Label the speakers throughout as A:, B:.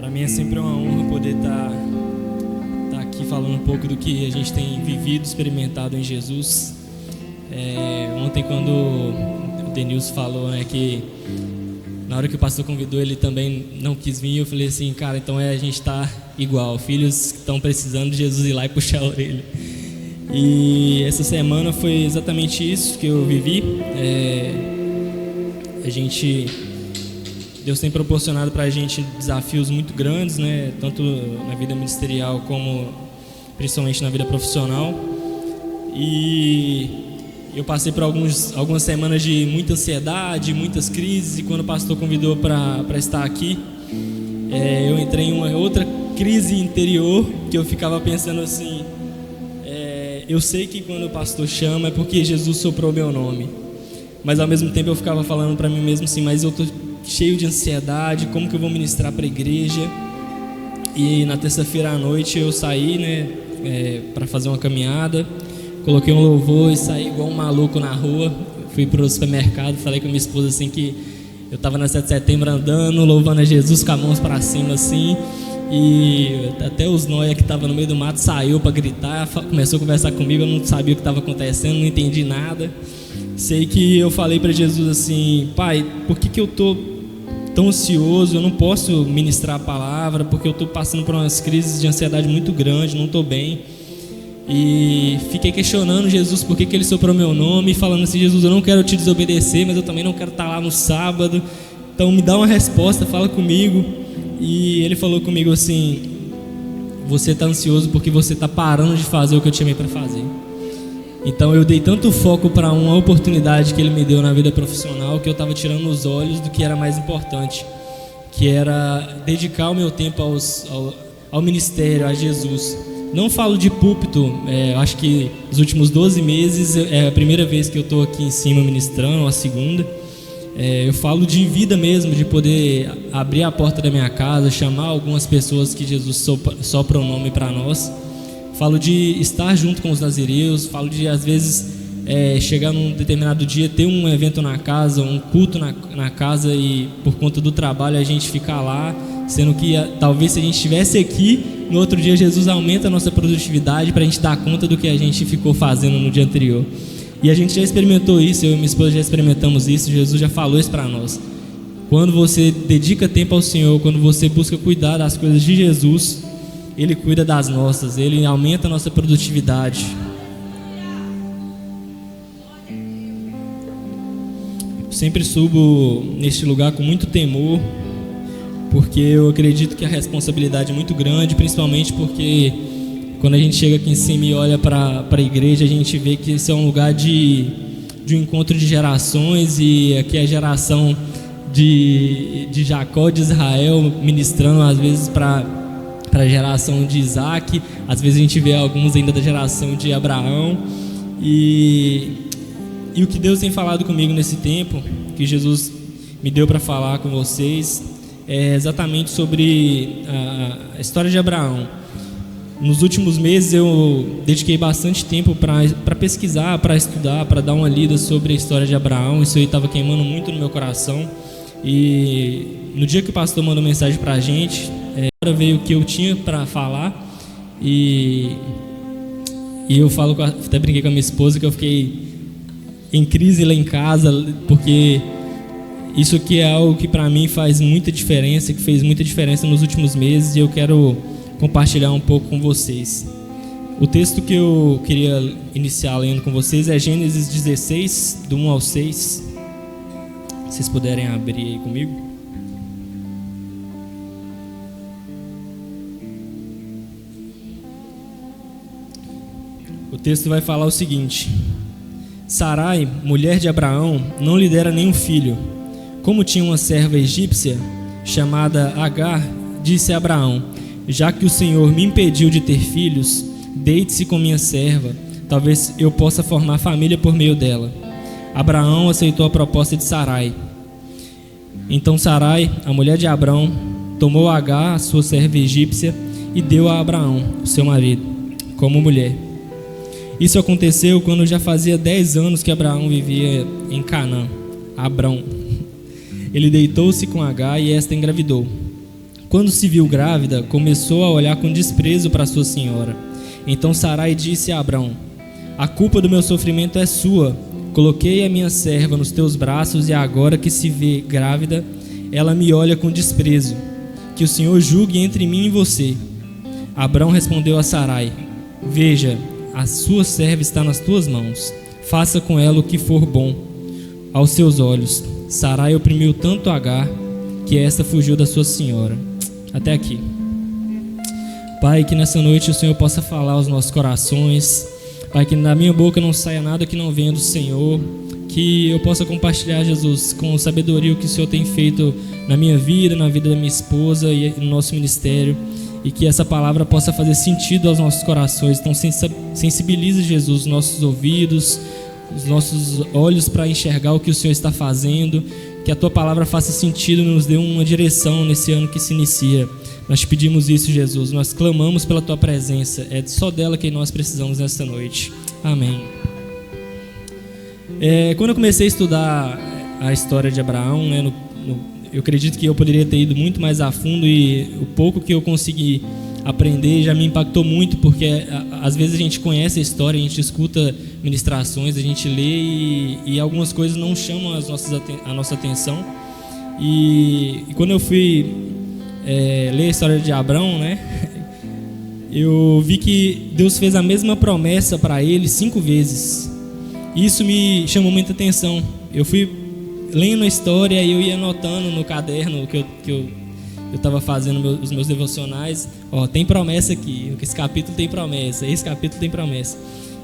A: Para mim é sempre uma honra poder estar aqui falando um pouco do que a gente tem vivido, experimentado em Jesus. Ontem, quando o Denilson falou, que na hora que o pastor convidou, ele também não quis vir, eu falei assim, cara, então a gente está igual, filhos que estão precisando de Jesus ir lá e puxar a orelha. E essa semana foi exatamente isso que eu vivi. Deus tem proporcionado para a gente desafios muito grandes, tanto na vida ministerial como principalmente na vida profissional. E eu passei por algumas semanas de muita ansiedade, muitas crises, e quando o pastor convidou para estar aqui, eu entrei em uma outra crise interior, que eu ficava pensando assim, eu sei que quando o pastor chama é porque Jesus soprou meu nome, mas ao mesmo tempo eu ficava falando para mim mesmo assim, mas eu tô cheio de ansiedade, como que eu vou ministrar para a igreja? E na terça-feira à noite eu saí, para fazer uma caminhada, coloquei um louvor e saí igual um maluco na rua. Fui pro supermercado, falei com minha esposa assim que eu tava na 7 de setembro andando, louvando a Jesus com as mãos para cima assim, e até os noia que tava no meio do mato saiu para gritar, começou a conversar comigo, eu não sabia o que estava acontecendo, não entendi nada. Sei que eu falei para Jesus assim, Pai, por que eu tô tão ansioso? Eu não posso ministrar a palavra porque eu tô passando por umas crises de ansiedade muito grandes, não tô bem. E fiquei questionando Jesus por que ele soprou meu nome, falando assim, Jesus, eu não quero te desobedecer, mas eu também não quero estar lá no sábado, então me dá uma resposta, fala comigo. E ele falou comigo assim, você está ansioso porque você está parando de fazer o que eu te chamei para fazer. Então eu dei tanto foco para uma oportunidade que ele me deu na vida profissional, que eu estava tirando os olhos do que era mais importante, que era dedicar o meu tempo ao ministério, a Jesus. Não falo de púlpito, acho que nos últimos 12 meses é a primeira vez que eu estou aqui em cima ministrando, ou a segunda. Eu falo de vida mesmo, de poder abrir a porta da minha casa, chamar algumas pessoas que Jesus sopra o nome para nós. Falo de estar junto com os nazireus, falo de, às vezes, chegar num determinado dia, ter um evento na casa, um culto na casa e, por conta do trabalho, a gente ficar lá, sendo que, talvez, se a gente estivesse aqui, no outro dia, Jesus aumenta a nossa produtividade para a gente dar conta do que a gente ficou fazendo no dia anterior. E a gente já experimentou isso, eu e minha esposa já experimentamos isso, Jesus já falou isso para nós. Quando você dedica tempo ao Senhor, quando você busca cuidar das coisas de Jesus, Ele cuida das nossas, Ele aumenta a nossa produtividade. Eu sempre subo neste lugar com muito temor, porque eu acredito que a responsabilidade é muito grande, principalmente porque quando a gente chega aqui em cima e olha para a igreja, a gente vê que esse é um lugar de um encontro de gerações, e aqui é a geração de Jacó, de Israel, ministrando às vezes para a geração de Isaac, às vezes a gente vê alguns ainda da geração de Abraão, e o que Deus tem falado comigo nesse tempo, que Jesus me deu para falar com vocês, é exatamente sobre a história de Abraão. Nos últimos meses eu dediquei bastante tempo para pesquisar, para estudar, para dar uma lida sobre a história de Abraão. Isso aí estava queimando muito no meu coração, e no dia que o pastor mandou mensagem para a gente, agora veio o que eu tinha para falar, e eu falo, até brinquei com a minha esposa que eu fiquei em crise lá em casa, porque isso aqui é algo que para mim faz muita diferença, que fez muita diferença nos últimos meses, e eu quero compartilhar um pouco com vocês. O texto que eu queria iniciar lendo com vocês é Gênesis 16, do 1 ao 6. Se vocês puderem abrir aí comigo. O texto vai falar o seguinte: Sarai, mulher de Abraão, não lhe dera nenhum filho. Como tinha uma serva egípcia chamada Agar, disse a Abraão: já que o Senhor me impediu de ter filhos, deite-se com minha serva, talvez eu possa formar família por meio dela. Abraão aceitou a proposta de Sarai. Então Sarai, a mulher de Abraão, tomou Agar, a sua serva egípcia, e deu a Abraão, o seu marido, como mulher. Isso aconteceu quando já fazia 10 anos que Abraão vivia em Canaã. Ele deitou-se com Agar e esta engravidou. Quando se viu grávida, começou a olhar com desprezo para sua senhora. Então Sarai disse a Abrão: a culpa do meu sofrimento é sua. Coloquei a minha serva nos teus braços e agora que se vê grávida, ela me olha com desprezo. Que o Senhor julgue entre mim e você. Abrão respondeu a Sarai: veja, a sua serva está nas tuas mãos. Faça com ela o que for bom aos seus olhos. Sarai oprimiu tanto Agar que esta fugiu da sua senhora. Até aqui. Pai, que nessa noite o Senhor possa falar aos nossos corações. Pai, que da minha boca não saia nada que não venha do Senhor. Que eu possa compartilhar, Jesus, com sabedoria o que o Senhor tem feito na minha vida, na vida da minha esposa e no nosso ministério. E que essa palavra possa fazer sentido aos nossos corações. Então sensibilize, Jesus, os nossos ouvidos, os nossos olhos para enxergar o que o Senhor está fazendo. Que a Tua palavra faça sentido, nos dê uma direção nesse ano que se inicia. Nós te pedimos isso, Jesus. Nós clamamos pela Tua presença. É só dela que nós precisamos nesta noite. Amém. Quando eu comecei a estudar a história de Abraão, né, eu acredito que eu poderia ter ido muito mais a fundo, e o pouco que eu consegui aprender já me impactou muito, porque às vezes a gente conhece a história, a gente escuta ministrações, a gente lê e algumas coisas não chamam a nossa atenção. E quando eu fui ler a história de Abraão, né, eu vi que Deus fez a mesma promessa para ele 5 vezes. Isso me chamou muita atenção. Eu fui lendo a história e eu ia anotando no caderno que eu estava fazendo os meus devocionais. Tem promessa aqui, esse capítulo tem promessa, esse capítulo tem promessa.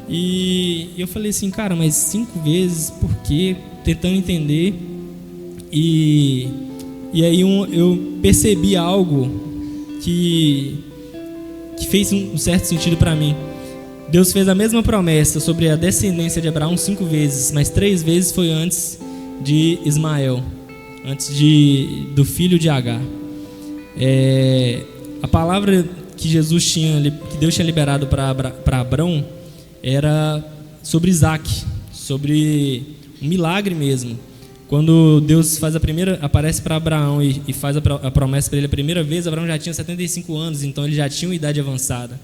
A: E eu falei assim, cara, mas 5 vezes, por quê? Tentando entender. E aí eu percebi algo que fez um certo sentido para mim. Deus fez a mesma promessa sobre a descendência de Abraão 5 vezes, mas 3 vezes foi antes de Ismael, antes do filho de Agar. A palavra que Deus tinha liberado para Abraão era sobre Isaac, sobre um milagre mesmo. Quando Deus aparece para Abraão e faz a promessa para ele a primeira vez, Abraão já tinha 75 anos, então ele já tinha uma idade avançada.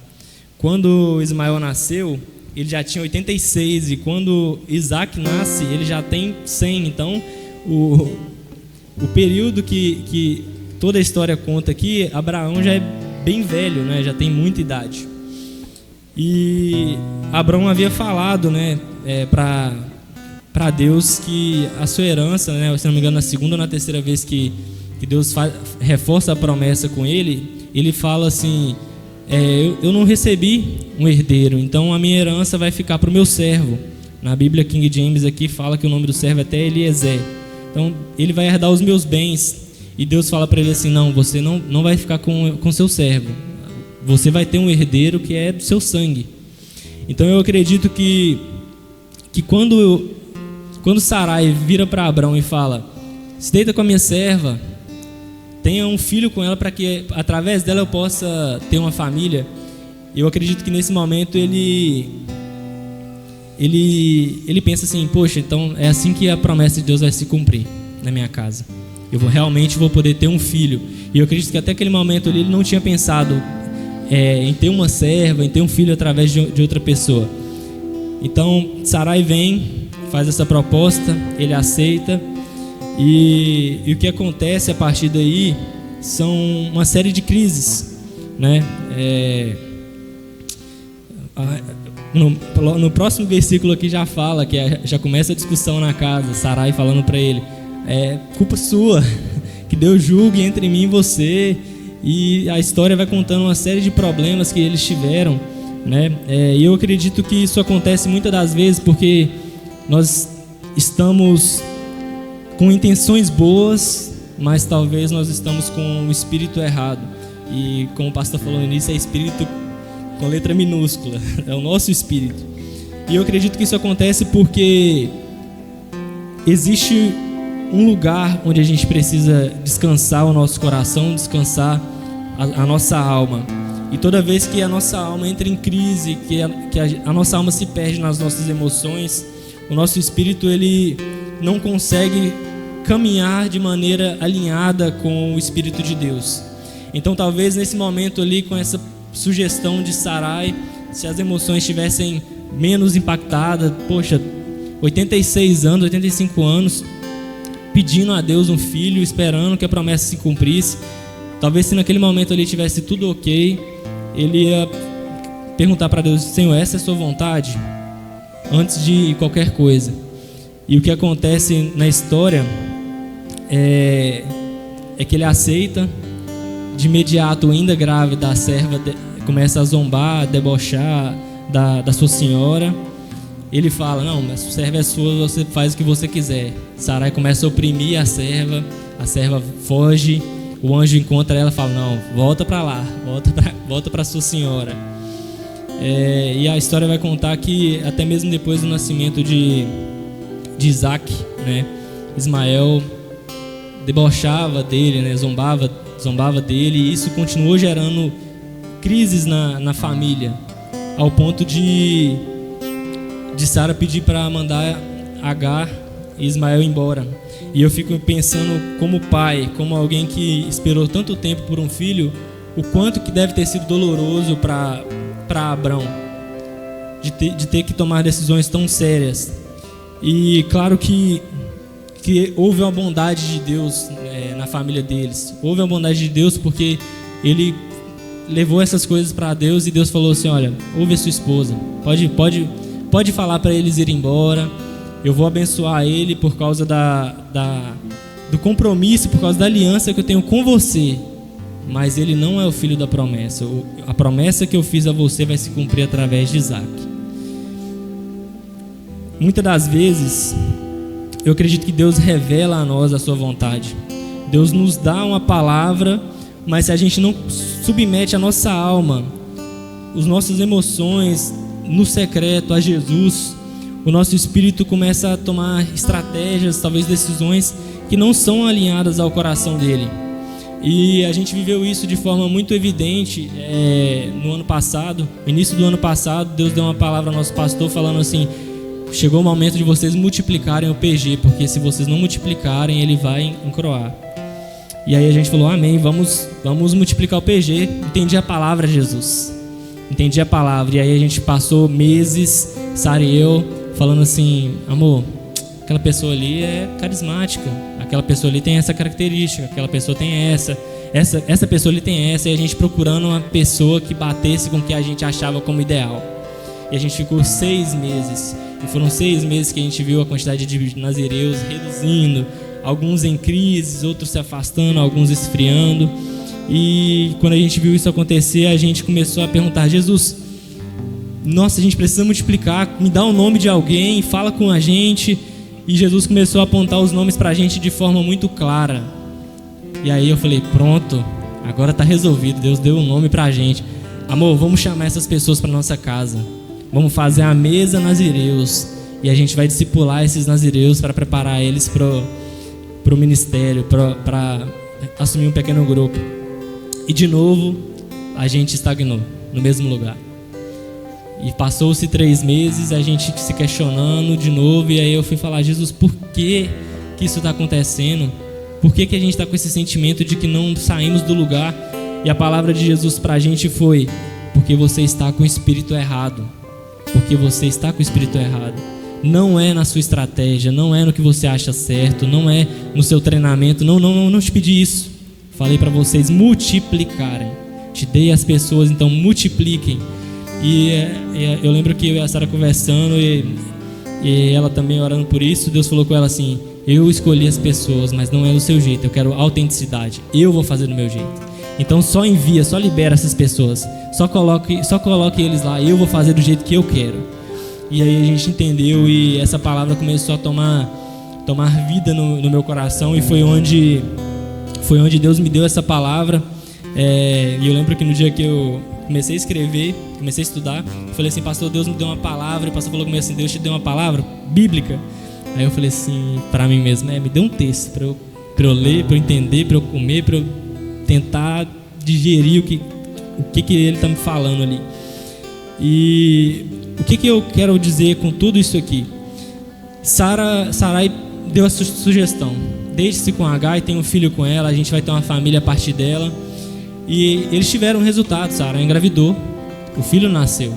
A: Quando Ismael nasceu, ele já tinha 86, e quando Isaac nasce, ele já tem 100. Então, o período que toda a história conta aqui, Abraão já é bem velho, né? Já tem muita idade. E Abraão havia falado, né, para Deus que a sua herança, né, se não me engano, na segunda ou na terceira vez que Deus reforça a promessa com ele, ele fala assim: eu não recebi um herdeiro, então a minha herança vai ficar para o meu servo. Na Bíblia King James aqui fala que o nome do servo é até Eliezer. Então ele vai herdar os meus bens. E Deus fala para ele assim: não, você não vai ficar com seu servo. Você vai ter um herdeiro que é do seu sangue. Então eu acredito que quando Sarai vira para Abrão e fala: se deita com a minha serva, tenha um filho com ela para que através dela eu possa ter uma família. Eu acredito que nesse momento ele pensa assim: poxa, então é assim que a promessa de Deus vai se cumprir na minha casa. Eu realmente vou poder ter um filho. E eu acredito que até aquele momento ele não tinha pensado em ter uma serva, em ter um filho através de outra pessoa. Então Sarai vem, faz essa proposta, ele aceita. E o que acontece a partir daí são uma série de crises, né? No próximo versículo aqui já fala que já começa a discussão na casa. Sarai falando para ele: culpa sua, que Deus julgue entre mim e você. E a história vai contando uma série de problemas que eles tiveram, né? E eu acredito que isso acontece muitas das vezes porque nós estamos com intenções boas, mas talvez nós estamos com o espírito errado. E como o pastor falou no início, é espírito com letra minúscula, é o nosso espírito. E eu acredito que isso acontece porque existe um lugar onde a gente precisa descansar o nosso coração, descansar a nossa alma. E toda vez que a nossa alma entra em crise, que a nossa alma se perde nas nossas emoções, o nosso espírito ele não consegue caminhar de maneira alinhada com o Espírito de Deus. Então talvez nesse momento ali, com essa sugestão de Sarai, se as emoções estivessem menos impactadas, poxa, 86 anos, 85 anos, pedindo a Deus um filho, esperando que a promessa se cumprisse. Talvez se naquele momento ali tivesse tudo ok, ele ia perguntar para Deus: Senhor, essa é a sua vontade? Antes de qualquer coisa. E o que acontece na história é que ele aceita. De imediato, ainda grávida, a serva começa a zombar, a debochar da sua senhora. Ele fala: não, mas a serva é sua, você faz o que você quiser. Sarai começa a oprimir a serva foge, o anjo encontra ela e fala: não, volta para lá, volta para sua senhora. E a história vai contar que até mesmo depois do nascimento de Isaac, né, Ismael debochava dele, né, zombava dele, e isso continuou gerando crises na família, ao ponto de Sara pedir para mandar Agar e Ismael embora. E eu fico pensando, como pai, como alguém que esperou tanto tempo por um filho, o quanto que deve ter sido doloroso para Abrão, de ter que tomar decisões tão sérias. E claro que houve uma bondade de Deus na família deles. Houve uma bondade de Deus porque ele levou essas coisas para Deus, e Deus falou assim: olha, ouve a sua esposa, pode falar para eles irem embora, eu vou abençoar ele por causa do compromisso, por causa da aliança que eu tenho com você, mas ele não é o filho da promessa. A promessa que eu fiz a você vai se cumprir através de Isaac. Muitas das vezes eu acredito que Deus revela a nós a sua vontade. Deus nos dá uma palavra, mas se a gente não submete a nossa alma, as nossas emoções no secreto a Jesus, o nosso espírito começa a tomar estratégias, talvez decisões que não são alinhadas ao coração dele. E a gente viveu isso de forma muito evidente no ano passado. No início do ano passado, Deus deu uma palavra ao nosso pastor falando assim: chegou o momento de vocês multiplicarem o PG, porque se vocês não multiplicarem, ele vai encroar. E aí a gente falou: amém, vamos multiplicar o PG. Entendi a palavra, Jesus. Entendi a palavra. E aí a gente passou meses, Sara e eu, falando assim: amor, aquela pessoa ali é carismática, aquela pessoa ali tem essa característica, aquela pessoa tem essa pessoa ali tem essa. E a gente procurando uma pessoa que batesse com o que a gente achava como ideal. E a gente ficou 6 meses. E foram 6 meses que a gente viu a quantidade de nazireus reduzindo, alguns em crises, outros se afastando, alguns esfriando. E quando a gente viu isso acontecer, a gente começou a perguntar: Jesus, nossa, a gente precisa multiplicar, me dá o nome de alguém, fala com a gente. E Jesus começou a apontar os nomes pra gente de forma muito clara. E aí eu falei: pronto, agora tá resolvido, Deus deu um nome pra gente. Amor, vamos chamar essas pessoas pra nossa casa, vamos fazer a mesa nazireus, e a gente vai discipular esses nazireus para preparar eles pro ministério, para assumir um pequeno grupo. E de novo a gente estagnou no mesmo lugar. E passou-se 3 meses, a gente se questionando de novo. E aí eu fui falar: Jesus, por que isso está acontecendo? Por que a gente está com esse sentimento de que não saímos do lugar? E a palavra de Jesus para a gente foi: porque você está com o espírito errado. Porque você está com o espírito errado. Não é na sua estratégia, não é no que você acha certo, não é no seu treinamento. Não te pedi isso. Falei para vocês multiplicarem. Te dei as pessoas, então multipliquem. E eu lembro que eu e a Sara conversando, e ela também orando por isso. Deus falou com ela assim: eu escolhi as pessoas, mas não é do seu jeito, eu quero autenticidade, eu vou fazer do meu jeito. Então só envia, só libera essas pessoas, só coloque eles lá, eu vou fazer do jeito que eu quero. E aí a gente entendeu, e essa palavra começou a tomar vida no meu coração. E foi onde Deus me deu essa palavra. E eu lembro que no dia que eu comecei a escrever, comecei a estudar, eu falei assim: pastor, Deus me deu uma palavra. E o pastor falou comigo assim: Deus te deu uma palavra bíblica? Aí eu falei assim para mim mesmo: me dê um texto para eu ler, para eu entender, para eu comer, para eu tentar digerir o que ele está me falando ali. E o que eu quero dizer com tudo isso aqui? Sarai deu a sugestão: deixe-se com Agar e tenha um filho com ela, a gente vai ter uma família a partir dela. E eles tiveram resultado. Sara engravidou, o filho nasceu.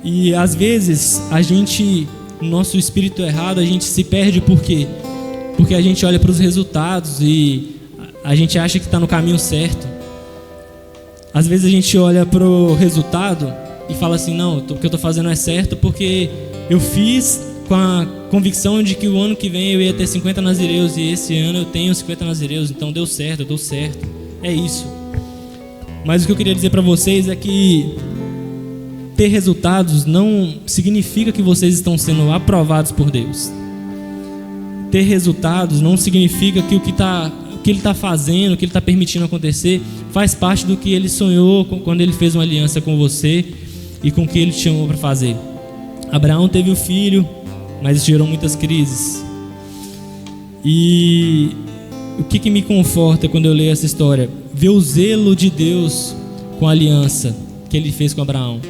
A: E às vezes a gente, no nosso espírito errado, a gente se perde por quê? Porque a gente olha para os resultados e a gente acha que está no caminho certo. Às vezes a gente olha para o resultado e fala assim, não, o que eu estou fazendo é certo porque eu fiz com a convicção de que o ano que vem eu ia ter 50 nazireus e esse ano eu tenho 50 nazireus, então deu certo, eu dou certo. É isso. Mas o que eu queria dizer para vocês é que ter resultados não significa que vocês estão sendo aprovados por Deus. Ter resultados não significa que o que Ele está fazendo, o que Ele está permitindo acontecer, faz parte do que Ele sonhou quando Ele fez uma aliança com você e com o que Ele te chamou para fazer. Abraão teve o filho, mas isso gerou muitas crises. E o que me conforta quando eu leio essa história? Ver o zelo de Deus com a aliança que Ele fez com Abraão.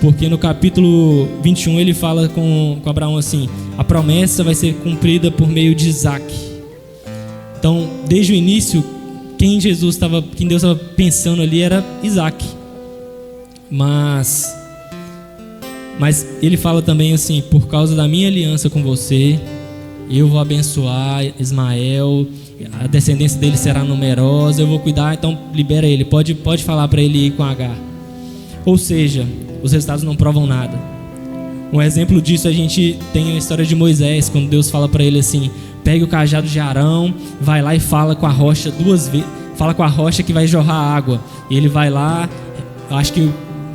A: Porque no capítulo 21 Ele fala com Abraão assim: a promessa vai ser cumprida por meio de Isaac. Então, desde o início, quem Deus estava pensando ali era Isaac. Mas Ele fala também assim: por causa da minha aliança com você, eu vou abençoar Ismael, a descendência dele será numerosa, eu vou cuidar, então libera ele, pode falar para ele ir com Agar. Ou seja, os resultados não provam nada. Um exemplo disso a gente tem a história de Moisés, quando Deus fala para ele assim: pegue o cajado de Arão, vai lá e fala com a rocha 2 vezes, fala com a rocha que vai jorrar água. E ele vai lá, acho que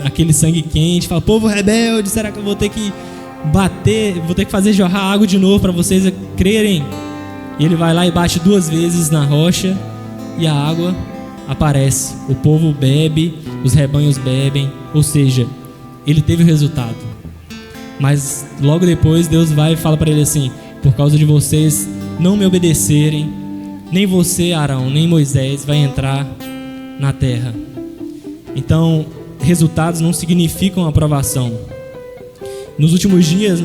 A: aquele sangue quente, fala: povo rebelde, será que eu vou ter que bater, vou ter que fazer jorrar água de novo para vocês crerem? E ele vai lá e bate 2 vezes na rocha e a água aparece, o povo bebe, os rebanhos bebem, ou seja, ele teve o resultado. Mas logo depois Deus vai e fala para ele assim: por causa de vocês não me obedecerem, nem você, Arão, nem Moisés vai entrar na terra. Então, resultados não significam aprovação. Nos últimos dias,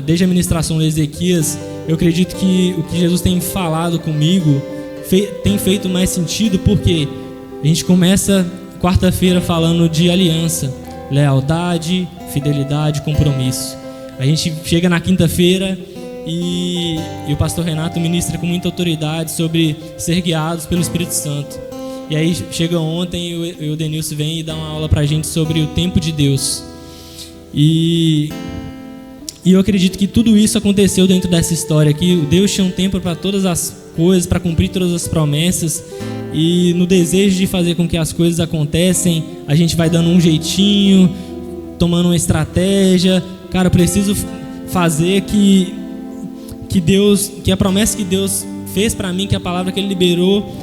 A: desde a ministração de Ezequias, eu acredito que o que Jesus tem falado comigo tem feito mais sentido, porque a gente começa quarta-feira falando de aliança, lealdade, fidelidade, compromisso. A gente chega na quinta-feira e o pastor Renato ministra com muita autoridade sobre ser guiados pelo Espírito Santo. E aí chega ontem e o Denilson vem e dá uma aula pra gente sobre o tempo de Deus. E eu acredito que tudo isso aconteceu dentro dessa história, que Deus tinha um tempo para todas as coisas, para cumprir todas as promessas, e no desejo de fazer com que as coisas acontecem, a gente vai dando um jeitinho, tomando uma estratégia. Cara, eu preciso fazer que a promessa que Deus fez para mim, que a palavra que Ele liberou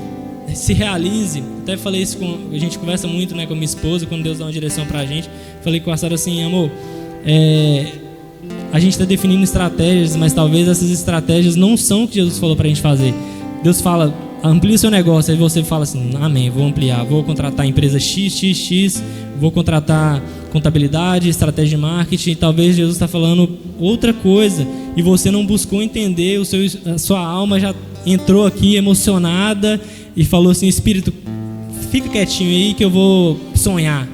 A: se realize. Até falei isso a gente conversa muito, né, com minha esposa, quando Deus dá uma direção pra gente. Falei com a Sara assim: amor, a gente está definindo estratégias, mas talvez essas estratégias não são o que Jesus falou pra gente fazer. Deus fala: amplie o seu negócio. Aí você fala assim: amém, vou ampliar, vou contratar a empresa XXX, vou contratar contabilidade, estratégia de marketing. E talvez Jesus está falando outra coisa e você não buscou entender, a sua alma já entrou aqui emocionada e falou assim: Espírito, fica quietinho aí que eu vou sonhar.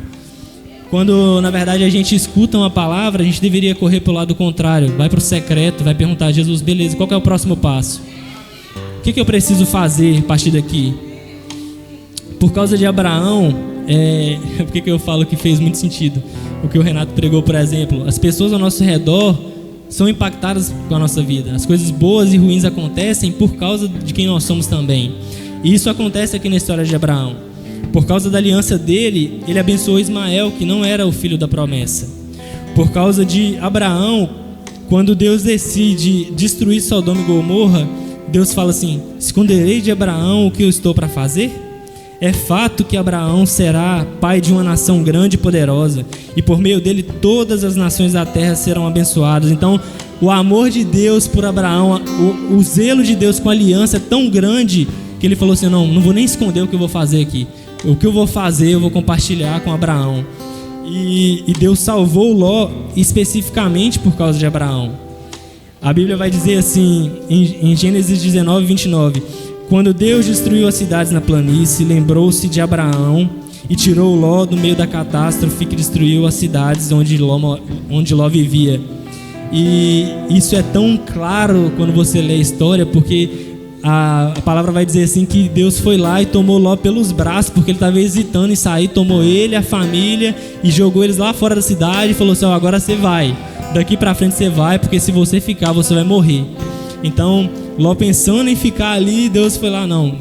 A: Quando na verdade a gente escuta uma palavra, a gente deveria correr para o lado contrário, vai para o secreto, vai perguntar a Jesus: beleza, qual que é o próximo passo? O que eu preciso fazer a partir daqui? Por causa de Abraão, por que eu falo que fez muito sentido o que o Renato pregou, por exemplo? As pessoas ao nosso redor são impactadas com a nossa vida. As coisas boas e ruins acontecem por causa de quem nós somos também. E isso acontece aqui na história de Abraão. Por causa da aliança dele, ele abençoou Ismael, que não era o filho da promessa. Por causa de Abraão, quando Deus decide destruir Sodoma e Gomorra, Deus fala assim: esconderei de Abraão o que eu estou para fazer? É fato que Abraão será pai de uma nação grande e poderosa, e por meio dele todas as nações da terra serão abençoadas. Então, o amor de Deus por Abraão, o zelo de Deus com a aliança é tão grande que ele falou assim: não vou nem esconder o que eu vou fazer aqui. O que eu vou fazer, eu vou compartilhar com Abraão. E Deus salvou Ló especificamente por causa de Abraão. A Bíblia vai dizer assim, em Gênesis 19, 29: Quando Deus destruiu as cidades na planície, lembrou-se de Abraão e tirou Ló do meio da catástrofe que destruiu as cidades onde Ló vivia. E isso é tão claro quando você lê a história, porque a palavra vai dizer assim que Deus foi lá e tomou Ló pelos braços, porque ele estava hesitando em sair, tomou ele, a família, e jogou eles lá fora da cidade e falou assim: agora você vai, daqui para frente você vai, porque se você ficar você vai morrer. Então Ló, pensando em ficar ali, Deus foi lá: não,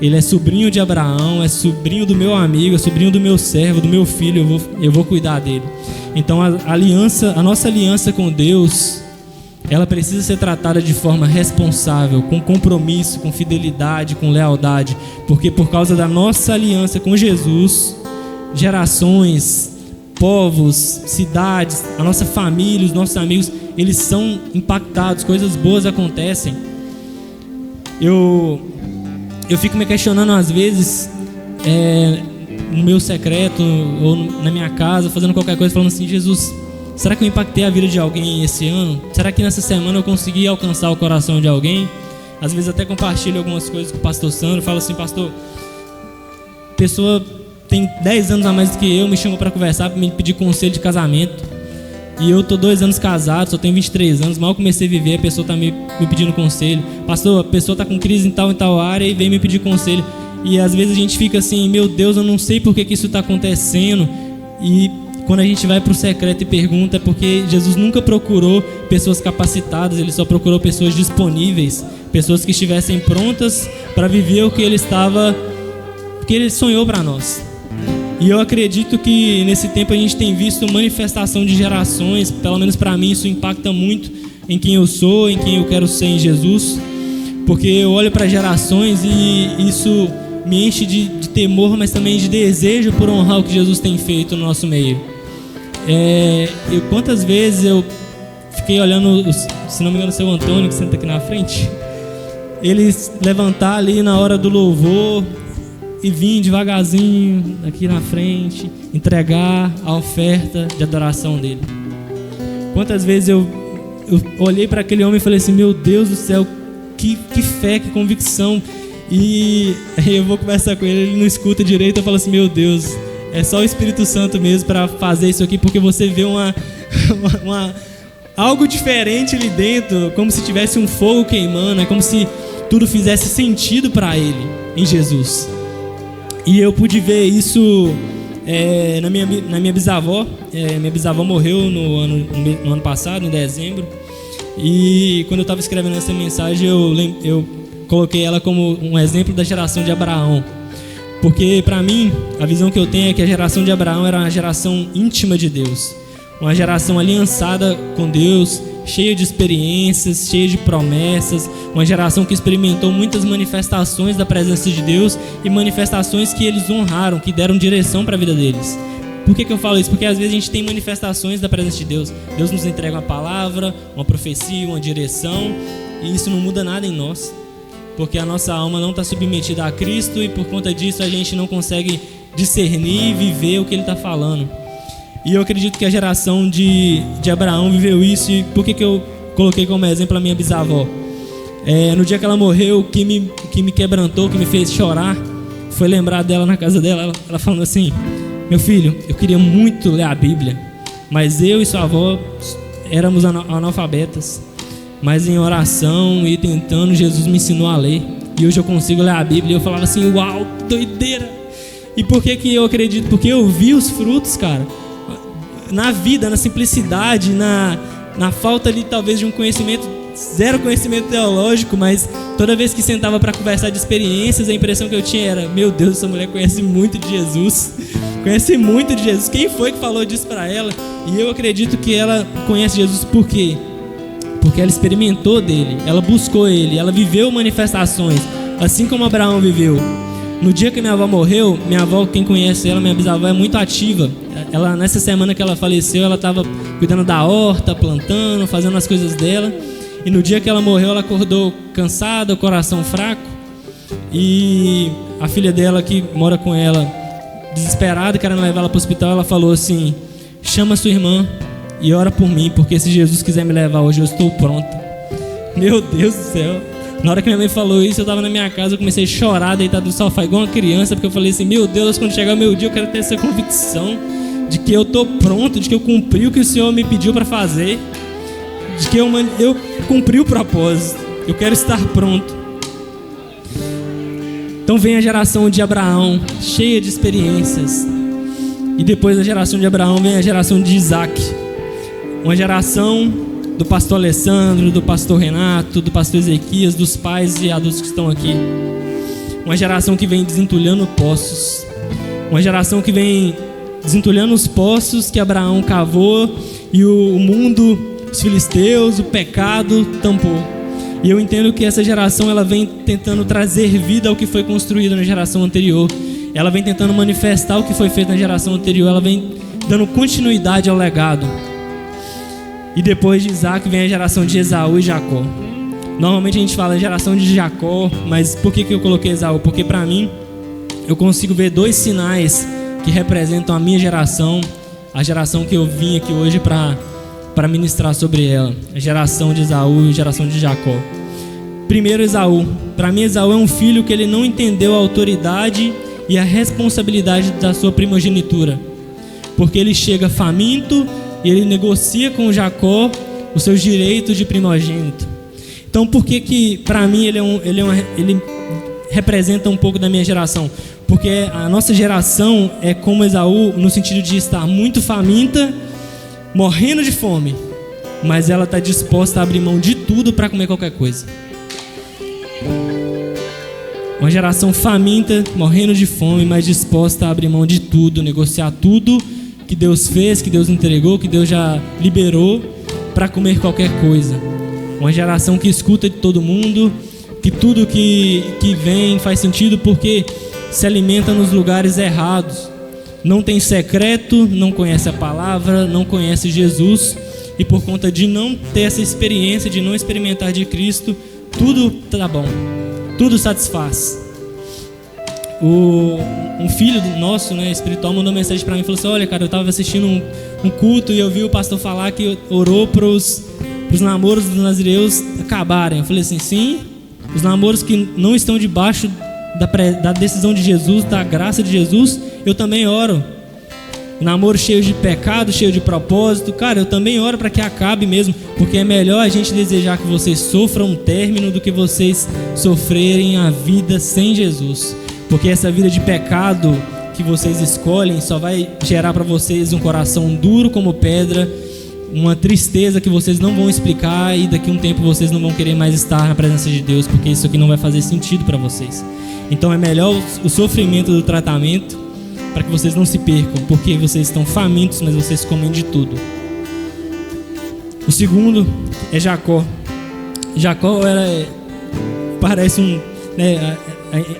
A: ele é sobrinho de Abraão, é sobrinho do meu amigo, é sobrinho do meu servo, do meu filho, eu vou cuidar dele. Então a nossa aliança com Deus, ela precisa ser tratada de forma responsável, com compromisso, com fidelidade, com lealdade, porque por causa da nossa aliança com Jesus, gerações, povos, cidades, a nossa família, os nossos amigos, eles são impactados, coisas boas acontecem. Eu fico me questionando às vezes, no meu secreto ou na minha casa, fazendo qualquer coisa, falando assim: Jesus, será que eu impactei a vida de alguém esse ano? Será que nessa semana eu consegui alcançar o coração de alguém? Às vezes até compartilho algumas coisas com o pastor Sandro, falo assim: pastor, pessoa tem 10 anos a mais do que eu, me chamou para conversar, para me pedir conselho de casamento, e eu tô 2 anos casado, só tenho 23 anos, mal comecei a viver, a pessoa tá me pedindo conselho. Pastor, a pessoa tá com crise em tal área e vem me pedir conselho. E às vezes a gente fica assim: meu Deus, eu não sei por que isso está acontecendo. E quando a gente vai para o secreto e pergunta, é porque Jesus nunca procurou pessoas capacitadas, Ele só procurou pessoas disponíveis, pessoas que estivessem prontas para viver o que Ele sonhou para nós. E eu acredito que nesse tempo a gente tem visto manifestação de gerações, pelo menos para mim isso impacta muito em quem eu sou, em quem eu quero ser em Jesus, porque eu olho para gerações e isso me enche de temor, mas também de desejo por honrar o que Jesus tem feito no nosso meio. Quantas vezes eu fiquei olhando, se não me engano, o seu Antônio, que senta aqui na frente, ele levantar ali na hora do louvor e vir devagarzinho aqui na frente, entregar a oferta de adoração dele. Quantas vezes eu olhei para aquele homem e falei assim: meu Deus do céu, que fé, que convicção. E aí eu vou conversar com ele não escuta direito, eu falo assim: meu Deus, é só o Espírito Santo mesmo para fazer isso aqui, porque você vê algo diferente ali dentro, como se tivesse um fogo queimando, é como se tudo fizesse sentido para ele em Jesus. E eu pude ver isso na minha bisavó. Minha bisavó morreu no ano passado, em dezembro, e quando eu estava escrevendo essa mensagem, eu coloquei ela como um exemplo da geração de Abraão, porque para mim a visão que eu tenho é que a geração de Abraão era uma geração íntima de Deus, uma geração aliançada com Deus, cheia de experiências, cheia de promessas, uma geração que experimentou muitas manifestações da presença de Deus e manifestações que eles honraram, que deram direção para a vida deles. Por que eu falo isso? Porque às vezes a gente tem manifestações da presença de Deus. Deus nos entrega uma palavra, uma profecia, uma direção, e isso não muda nada em nós, porque a nossa alma não está submetida a Cristo, e por conta disso a gente não consegue discernir e viver o que Ele está falando. E eu acredito que a geração de Abraão viveu isso. E por que eu coloquei como exemplo a minha bisavó? No dia que ela morreu, o que me quebrantou, que me fez chorar, foi lembrar dela na casa dela, ela falando assim: meu filho, eu queria muito ler a Bíblia, mas eu e sua avó éramos analfabetas, mas em oração e tentando, Jesus me ensinou a ler, e hoje eu consigo ler a Bíblia. E eu falava assim: uau, doideira! E por que eu acredito? Porque eu vi os frutos, cara, na vida, na simplicidade, na falta ali talvez de um conhecimento, zero conhecimento teológico, mas toda vez que sentava para conversar de experiências, a impressão que eu tinha era: meu Deus, essa mulher conhece muito de Jesus, conhece muito de Jesus. Quem foi que falou disso para ela? E eu acredito que ela conhece Jesus por quê? Porque ela experimentou dele, ela buscou ele, ela viveu manifestações, assim como Abraão viveu. No dia que minha avó morreu, minha avó, quem conhece ela, minha bisavó, é muito ativa. Ela, nessa semana que ela faleceu, ela estava cuidando da horta, plantando, fazendo as coisas dela. E no dia que ela morreu, ela acordou cansada, o coração fraco. E a filha dela, que mora com ela, desesperada, querendo levar ela para o hospital, ela falou assim: chama sua irmã e ora por mim, porque se Jesus quiser me levar hoje, eu estou pronta. Meu Deus do céu, Na hora que minha mãe falou isso, eu estava na minha casa, eu comecei a chorar, deitado no sofá igual uma criança, porque eu falei assim, meu Deus, quando chegar o meu dia eu quero ter essa convicção de que eu estou pronto, de que eu cumpri o que o Senhor me pediu para fazer, de que eu cumpri o propósito, eu quero estar pronto. Então vem a geração de Abraão, cheia de experiências, e depois da geração de Abraão vem a geração de Isaac, uma geração do pastor Alessandro, do pastor Renato, do pastor Ezequias, dos pais e adultos que estão aqui. Uma geração que vem desentulhando poços. Uma geração que vem desentulhando os poços que Abraão cavou e o mundo, os filisteus, o pecado tampou. E eu entendo que essa geração ela vem tentando trazer vida ao que foi construído na geração anterior. Ela vem tentando manifestar o que foi feito na geração anterior. Ela vem dando continuidade ao legado. E depois de Isaac vem a geração de Esaú e Jacó. Normalmente a gente fala geração de Jacó, mas por que eu coloquei Esaú? Porque para mim, eu consigo ver dois sinais que representam a minha geração, a geração que eu vim aqui hoje para ministrar sobre ela. A geração de Esaú e a geração de Jacó. Primeiro, Esaú. Para mim, Esaú é um filho que ele não entendeu a autoridade e a responsabilidade da sua primogenitura. Porque ele chega faminto e ele negocia com Jacó os seus direitos de primogênito. Então, por que para mim ele representa um pouco da minha geração? Porque a nossa geração é como Esaú no sentido de estar muito faminta, morrendo de fome, mas ela está disposta a abrir mão de tudo para comer qualquer coisa. Uma geração faminta, morrendo de fome, mas disposta a abrir mão de tudo, negociar tudo que Deus fez, que Deus entregou, que Deus já liberou para comer qualquer coisa. Uma geração que escuta de todo mundo, que tudo que vem faz sentido porque se alimenta nos lugares errados. Não tem secreto, não conhece a palavra, não conhece Jesus, e por conta de não ter essa experiência, de não experimentar de Cristo, tudo tá bom, tudo satisfaz. Um filho nosso, espiritual, mandou mensagem para mim e falou assim: olha, cara, eu estava assistindo um culto e eu vi o pastor falar que orou para os namoros dos nazireus acabarem. Eu falei assim: sim, os namoros que não estão debaixo da decisão de Jesus, da graça de Jesus, eu também oro. Namoro cheio de pecado, cheio de propósito, cara, eu também oro para que acabe mesmo, porque é melhor a gente desejar que vocês sofram um término do que vocês sofrerem a vida sem Jesus. Porque essa vida de pecado que vocês escolhem só vai gerar para vocês um coração duro como pedra, uma tristeza que vocês não vão explicar, e daqui a um tempo vocês não vão querer mais estar na presença de Deus, porque isso aqui não vai fazer sentido para vocês. Então é melhor o sofrimento do tratamento, para que vocês não se percam, porque vocês estão famintos, mas vocês comem de tudo. O segundo é Jacó. Jacó parece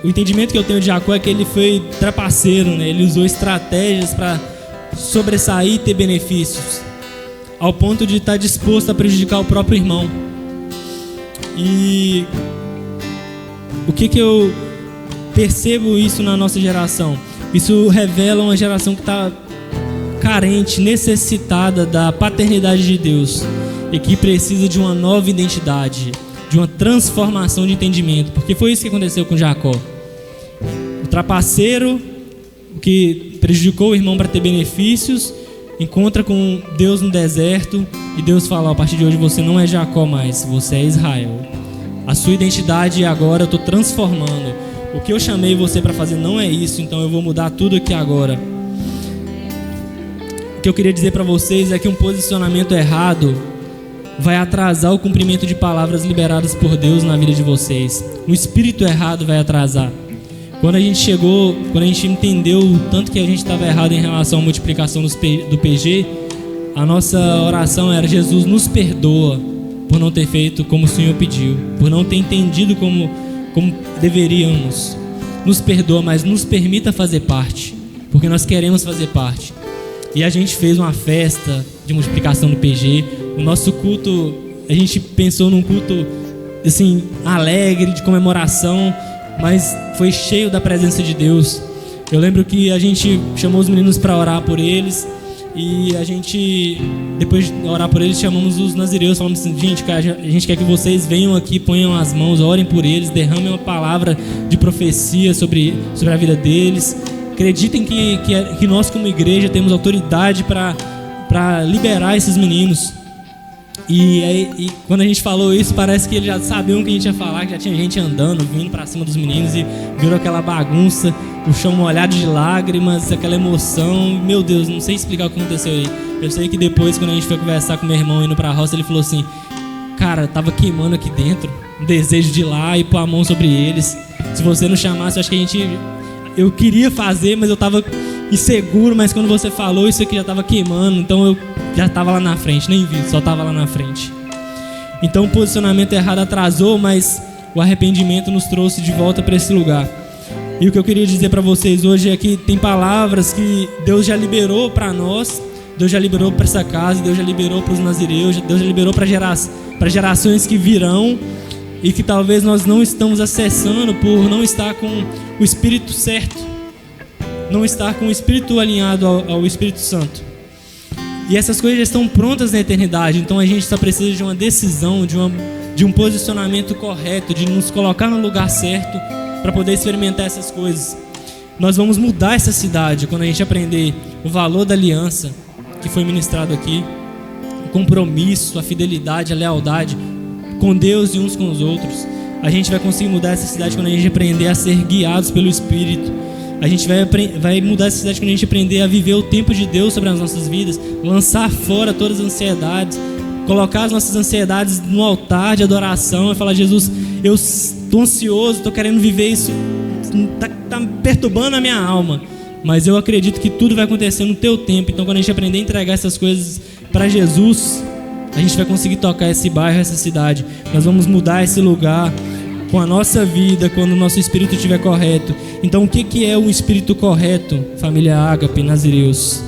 A: o entendimento que eu tenho de Jacó é que ele foi trapaceiro, ele usou estratégias para sobressair e ter benefícios, ao ponto de estar disposto a prejudicar o próprio irmão. E o que eu percebo isso na nossa geração? Isso revela uma geração que está carente, necessitada da paternidade de Deus, e que precisa de uma nova identidade, de uma transformação de entendimento, porque foi isso que aconteceu com Jacó. O trapaceiro que prejudicou o irmão para ter benefícios, encontra com Deus no deserto, e Deus fala: a partir de hoje você não é Jacó mais, você é Israel. A sua identidade agora eu estou transformando. O que eu chamei você para fazer não é isso, então eu vou mudar tudo aqui agora. O que eu queria dizer para vocês é que um posicionamento errado vai atrasar o cumprimento de palavras liberadas por Deus na vida de vocês. Um espírito errado vai atrasar. Quando a gente entendeu o tanto que a gente estava errado em relação à multiplicação do PG, a nossa oração era: Jesus, nos perdoa por não ter feito como o Senhor pediu, por não ter entendido como deveríamos. Nos perdoa, mas nos permita fazer parte, porque nós queremos fazer parte. E a gente fez uma festa de multiplicação do PG. O nosso culto, a gente pensou num culto assim, alegre, de comemoração, mas foi cheio da presença de Deus. Eu lembro que a gente chamou os meninos para orar por eles, E a gente, depois de orar por eles, chamamos os nazireus, falamos assim: gente, cara, a gente quer que vocês venham aqui, ponham as mãos, orem por eles, derramem uma palavra de profecia sobre a vida deles. Acreditem que nós como igreja temos autoridade para liberar esses meninos. E quando a gente falou isso, parece que eles já sabiam o que a gente ia falar, que já tinha gente andando, vindo para cima dos meninos, e virou aquela bagunça, o chão molhado de lágrimas, aquela emoção. Meu Deus, não sei explicar o que aconteceu aí. Eu sei que depois, quando a gente foi conversar com meu irmão indo para a roça, ele falou assim: cara, tava queimando aqui dentro, um desejo de ir lá e pôr a mão sobre eles. Se você não chamasse, eu acho que eu queria fazer, mas eu tava inseguro, mas quando você falou, isso aqui já tava queimando, então eu já estava lá na frente, nem vi, só estava lá na frente. Então o posicionamento errado atrasou, mas o arrependimento nos trouxe de volta para esse lugar. E o que eu queria dizer para vocês hoje é que tem palavras que Deus já liberou para nós, Deus já liberou para essa casa, Deus já liberou para os nazireus, Deus já liberou para gerações que virão, e que talvez nós não estamos acessando por não estar com o Espírito certo, não estar com o Espírito alinhado ao Espírito Santo. E essas coisas já estão prontas na eternidade, então a gente só precisa de uma decisão, de um posicionamento correto, de nos colocar no lugar certo para poder experimentar essas coisas. Nós vamos mudar essa cidade quando a gente aprender o valor da aliança que foi ministrado aqui, o compromisso, a fidelidade, a lealdade com Deus e uns com os outros. A gente vai conseguir mudar essa cidade quando a gente aprender a ser guiados pelo Espírito. A gente vai mudar essa cidade quando a gente aprender a viver o tempo de Deus sobre as nossas vidas, lançar fora todas as ansiedades, colocar as nossas ansiedades no altar de adoração e falar: Jesus, eu estou ansioso, estou querendo viver isso, está perturbando a minha alma, mas eu acredito que tudo vai acontecer no teu tempo. Então quando a gente aprender a entregar essas coisas para Jesus, a gente vai conseguir tocar esse bairro, essa cidade. Nós vamos mudar esse lugar com a nossa vida, quando o nosso espírito estiver correto. Então o que é um espírito correto, família Ágape, nazireus?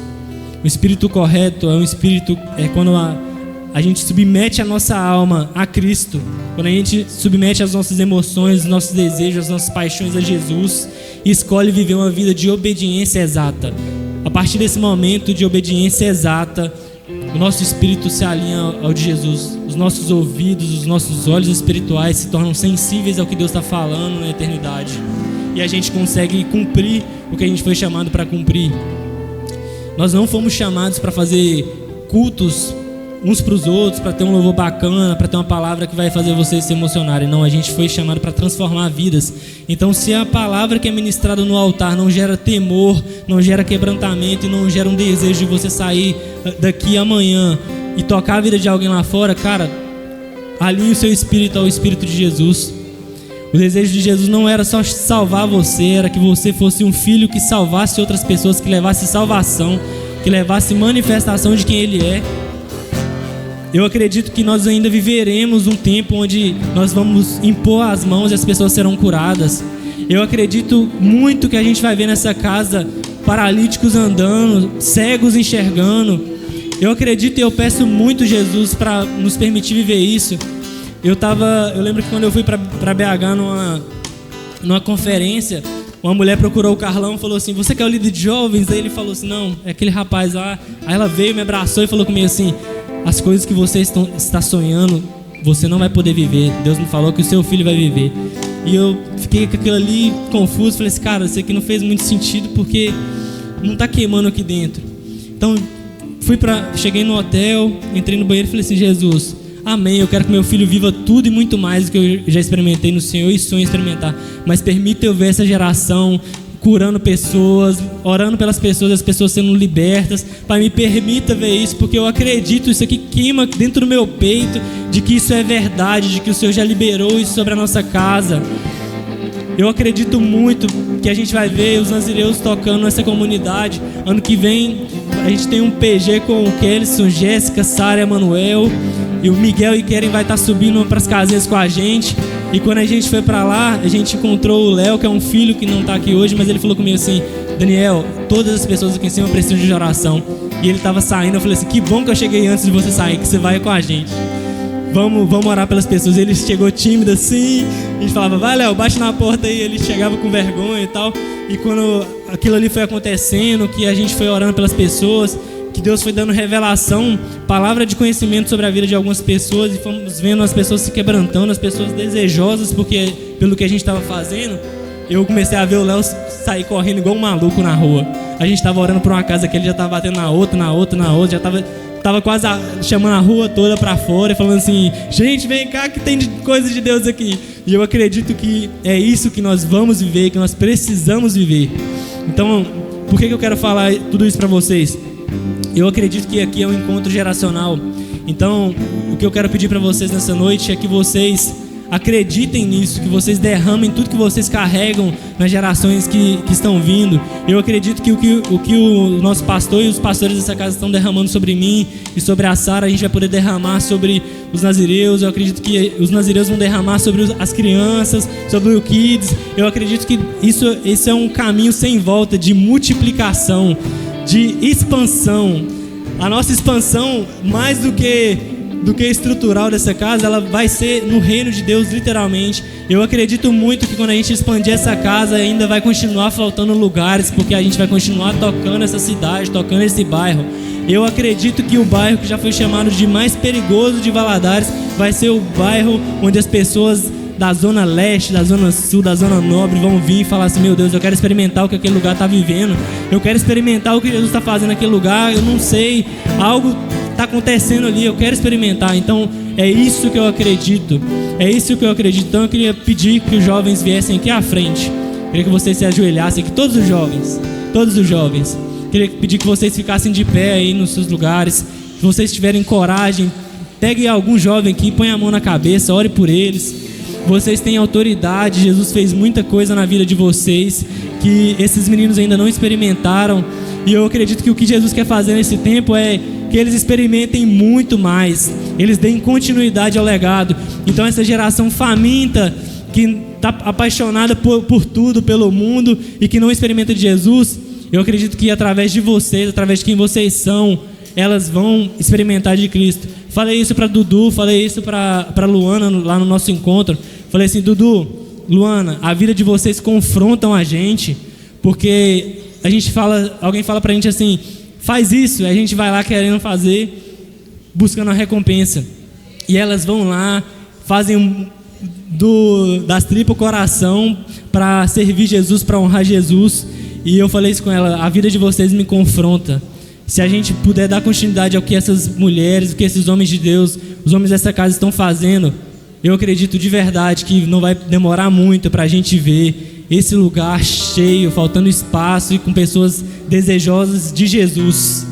A: O espírito correto é quando a gente submete a nossa alma a Cristo, quando a gente submete as nossas emoções, os nossos desejos, as nossas paixões a Jesus, e escolhe viver uma vida de obediência exata. A partir desse momento de obediência exata, o nosso espírito se alinha ao de Jesus. Os nossos ouvidos, os nossos olhos espirituais se tornam sensíveis ao que Deus está falando na eternidade. E a gente consegue cumprir o que a gente foi chamado para cumprir. Nós não fomos chamados para fazer cultos uns para os outros, para ter um louvor bacana, para ter uma palavra que vai fazer vocês se emocionarem. Não, a gente foi chamado para transformar vidas. Então, se a palavra que é ministrada no altar não gera temor, não gera quebrantamento e não gera um desejo de você sair daqui amanhã e tocar a vida de alguém lá fora, cara, alinhe o seu espírito ao Espírito de Jesus. O desejo de Jesus não era só salvar você, era que você fosse um filho que salvasse outras pessoas, que levasse salvação, que levasse manifestação de quem Ele é. Eu acredito que nós ainda viveremos um tempo onde nós vamos impor as mãos e as pessoas serão curadas. Eu acredito muito que a gente vai ver nessa casa paralíticos andando, cegos enxergando. Eu acredito e eu peço muito, Jesus, para nos permitir viver isso. Eu lembro que quando eu fui para BH numa conferência, uma mulher procurou o Carlão e falou assim: você que é o líder de jovens? Aí ele falou assim: não, é aquele rapaz lá. Aí ela veio, me abraçou e falou comigo assim: as coisas que você está sonhando, você não vai poder viver. Deus me falou que o seu filho vai viver. E eu fiquei com aquilo ali confuso. Falei assim: cara, isso aqui não fez muito sentido, porque não está queimando aqui dentro. Então cheguei no hotel, entrei no banheiro e falei assim: Jesus, amém, eu quero que meu filho viva tudo e muito mais do que eu já experimentei no Senhor e sonho experimentar. Mas permita eu ver essa geração curando pessoas, orando pelas pessoas, as pessoas sendo libertas. Pai, me permita ver isso, porque eu acredito, isso aqui queima dentro do meu peito, de que isso é verdade, de que o Senhor já liberou isso sobre a nossa casa. Eu acredito muito que a gente vai ver os nazireus tocando nessa comunidade. Ano que vem a gente tem um PG com o Kelson, Jéssica, Sara, Emanuel, e o Miguel e Keren vai estar subindo para as casinhas com a gente. E quando a gente foi para lá, a gente encontrou o Léo, que é um filho que não está aqui hoje, mas ele falou comigo assim: Daniel, todas as pessoas aqui em cima precisam de oração. E ele estava saindo, eu falei assim: que bom que eu cheguei antes de você sair, que você vai com a gente. Vamos orar pelas pessoas. Ele chegou tímido assim, a gente falava: vai, Léo, bate na porta aí. Ele chegava com vergonha e tal. E quando aquilo ali foi acontecendo, que a gente foi orando pelas pessoas, que Deus foi dando revelação, palavra de conhecimento sobre a vida de algumas pessoas, e fomos vendo as pessoas se quebrantando, as pessoas desejosas pelo que a gente estava fazendo. Eu comecei a ver o Léo sair correndo igual um maluco na rua. A gente estava orando por uma casa que ele já estava batendo na outra, já estava quase chamando a rua toda para fora e falando assim: gente, vem cá que tem coisa de Deus aqui. E eu acredito que é isso que nós vamos viver, que nós precisamos viver. Então, por que eu quero falar tudo isso para vocês? Eu acredito que aqui é um encontro geracional. Então, o que eu quero pedir para vocês nessa noite é que vocês acreditem nisso, que vocês derramem tudo que vocês carregam nas gerações que estão vindo. Eu acredito que o que o nosso pastor e os pastores dessa casa estão derramando sobre mim e sobre a Sara, a gente vai poder derramar sobre os nazireus. Eu acredito que os nazireus vão derramar sobre as crianças, sobre o Kids. Eu acredito que esse é um caminho sem volta de multiplicação, de expansão. A nossa expansão, mais do que estrutural dessa casa, ela vai ser no reino de Deus, literalmente. Eu acredito muito que quando a gente expandir essa casa, ainda vai continuar faltando lugares, porque a gente vai continuar tocando essa cidade, tocando esse bairro. Eu acredito que o bairro que já foi chamado de mais perigoso de Valadares vai ser o bairro onde as pessoas da zona leste, da zona sul, da zona nobre vão vir e falar assim: meu Deus, eu quero experimentar o que aquele lugar está vivendo, eu quero experimentar o que Jesus está fazendo naquele lugar, eu não sei, algo está acontecendo ali, eu quero experimentar. Então é isso que eu acredito, Então eu queria pedir que os jovens viessem aqui à frente, queria que vocês se ajoelhassem aqui, todos os jovens, queria pedir que vocês ficassem de pé aí nos seus lugares. Se vocês tiverem coragem, pegue algum jovem aqui, põe a mão na cabeça, ore por eles. Vocês têm autoridade, Jesus fez muita coisa na vida de vocês que esses meninos ainda não experimentaram, e eu acredito que o que Jesus quer fazer nesse tempo é que eles experimentem muito mais, eles deem continuidade ao legado. Então essa geração faminta, que está apaixonada por tudo, pelo mundo, e que não experimenta de Jesus, eu acredito que através de vocês, através de quem vocês são, elas vão experimentar de Cristo. Falei isso para Dudu, falei isso para Luana lá no nosso encontro. Falei assim: Dudu, Luana, a vida de vocês confrontam a gente, porque a gente fala, alguém fala pra gente assim: faz isso, a gente vai lá querendo fazer, buscando a recompensa. E elas vão lá, fazem das tripas o coração para servir Jesus, para honrar Jesus. E eu falei isso com ela: a vida de vocês me confronta. Se a gente puder dar continuidade ao que essas mulheres, o que esses homens de Deus, os homens dessa casa estão fazendo, eu acredito de verdade que não vai demorar muito para a gente ver esse lugar cheio, faltando espaço e com pessoas desejosas de Jesus.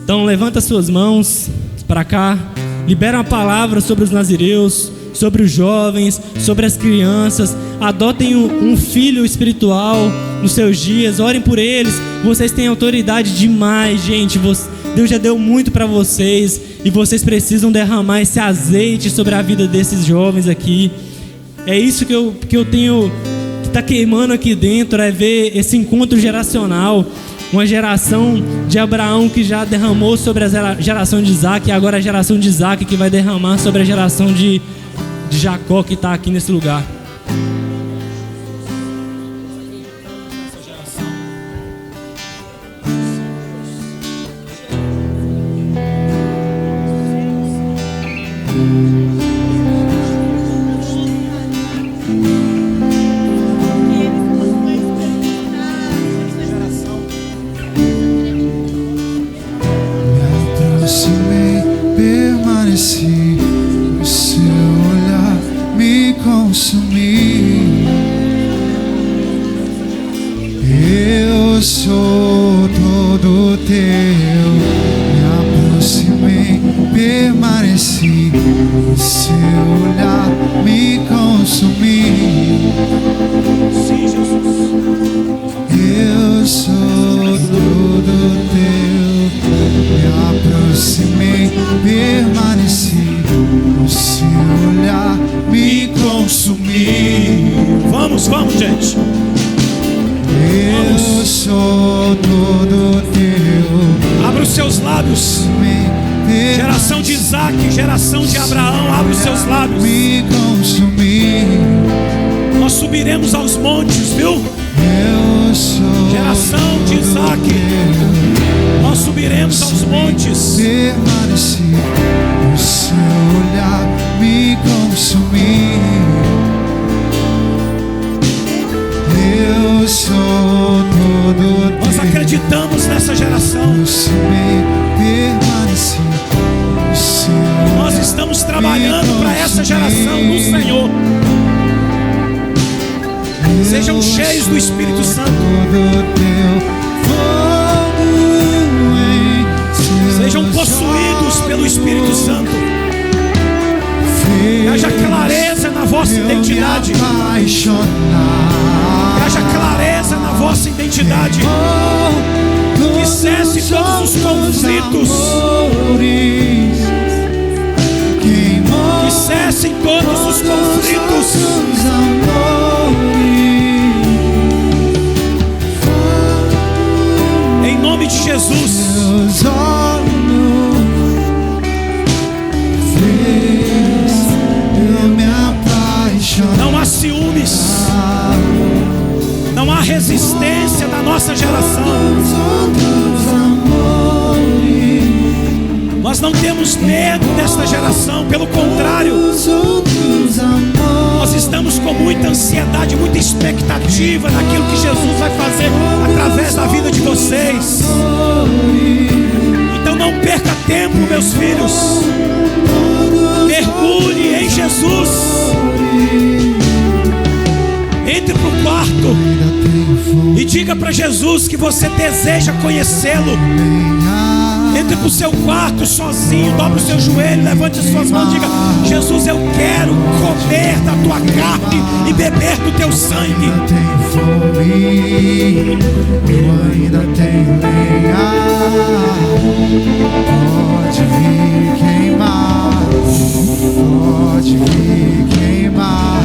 A: Então levanta suas mãos para cá, libera uma palavra sobre os nazireus, sobre os jovens, sobre as crianças. Adotem um filho espiritual nos seus dias, orem por eles. Vocês têm autoridade demais, gente. Deus já deu muito para vocês, e vocês precisam derramar esse azeite sobre a vida desses jovens aqui. É isso que eu tenho, que está queimando aqui dentro, é ver esse encontro geracional. Uma geração de Abraão que já derramou sobre a geração de Isaac, e agora a geração de Isaac que vai derramar sobre a geração de Jacó, que está aqui nesse lugar.
B: Vamos, gente.
C: Eu sou todo teu.
B: Abra os seus lábios. Geração de Isaac, geração de Abraão, abra os seus lábios.
C: Me consumir.
B: Nós subiremos aos montes, viu?
C: Eu sou
B: geração de Isaac. Nós subiremos aos montes.
C: Permaneci, o seu olhar me consumiu. Eu sou todo
B: Nós acreditamos nessa geração.
C: Permaneci, o seu olhar.
B: Nós estamos trabalhando para essa geração do Senhor. Sejam cheios do Espírito Santo. Sejam possuídos pelo Espírito Santo. Que haja clareza na vossa identidade. Que haja clareza na vossa identidade. Que cesse todos os conflitos. Que cessem todos os conflitos. Em nome de Jesus. Não há ciúmes. Não há resistência da nossa geração. Nós não temos medo desta geração. Pelo contrário, nós estamos com muita ansiedade, muita expectativa naquilo que Jesus vai fazer através da vida de vocês. Então não perca tempo, meus filhos. Mergulhe em Jesus. Entre para o quarto e diga para Jesus que você deseja conhecê-lo. Entre para o seu quarto sozinho, dobre o seu joelho, levante as suas mãos e diga: Jesus, eu quero comer da tua carne e beber do teu sangue.
C: Eu ainda tenho lenha, pode vir queimar, pode vir queimar.